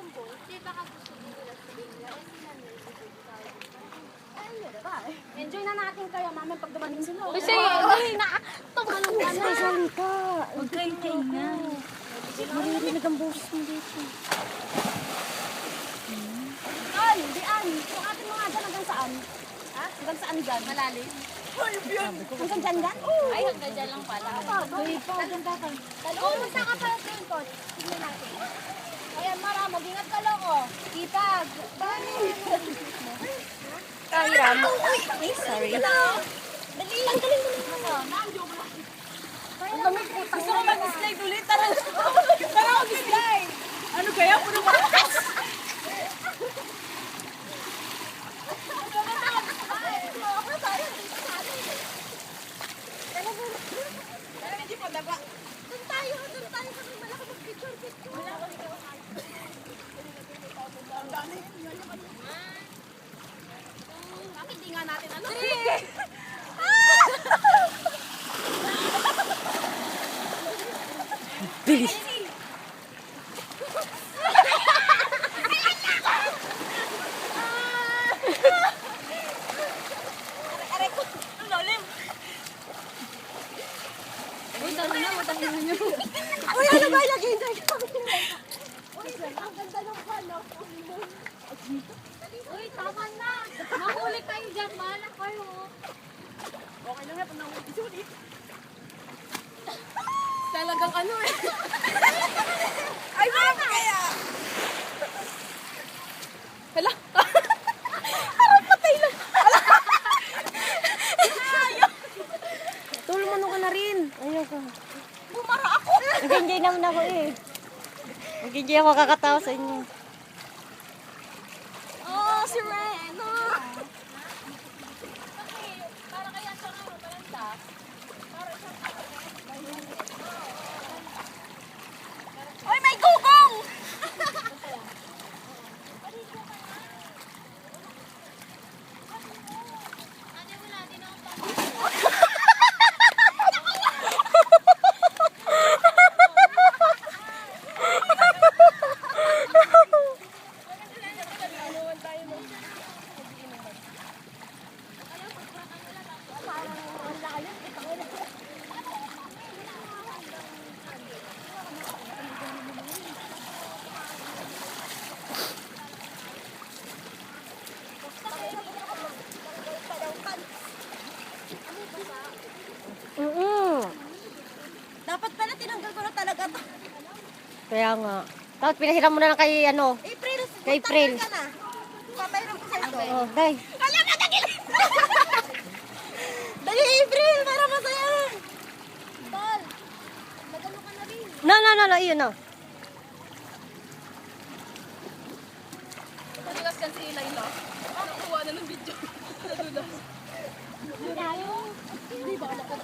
sumbong, di ba ka gusto nila sabihin nila, Enjoy na natin kayo, mami, pag dumating sila. kasi, hindi na, tumalong ka na. Salita. Huwag kayong kaingan. Maririnig ang boses mo dito. Di an. Yung ating mga dyan hanggang saan? Ha? Hanggang saan dyan? Malalim. Hanggang dyan dyan? Ay, hanggang dyan lang pala. Talong ka. Pumunta ka pala train coach. Tignan natin. Ayan, Mara, mag-ingat ka lang, oh. Ipag. Kaya mo. Ay, sorry. Dali. Tanggalin mo na. Gusto ko mag-slide ulit. Tara mag-slide. Ano kaya? Puno pa. Hindi po daba. Doon tayo sa may malaki mag-picture. Bakit di nga natin ano? Bilis. Uy, ano ba yung enjoy ka? Uy, ang ganda ng palo. Uy, tama na. Mahuli kayo dyan, mahala kayo. Okay lang na pag nahuli si Sulit. Talagang ano eh. Ay, mama kaya. Hala. Parang patay lang. Tulong ka na rin. Ayoko. Bumara ako. Mag-enjoy naman ako eh. Mag-enjoy ako kakatawa sa inyo. Oh, si Rena. Para kaya siya ngayon, malanda. Oy, may gugong. Ano wala, di na ako Dapat pala tinanggal ko na talaga to. Kaya nga. Tapos pinahiram mo na lang kay ano. April, Kay April. ka na. Papahiram ko sa'yo to. Oh, day. Wala na kagilid! Dali, April, para masaya. Tol, magano ka na rin. No, iyon na. Nadulas kan si Layla. Nakuha na ng video. Nadulas. Hindi ba ako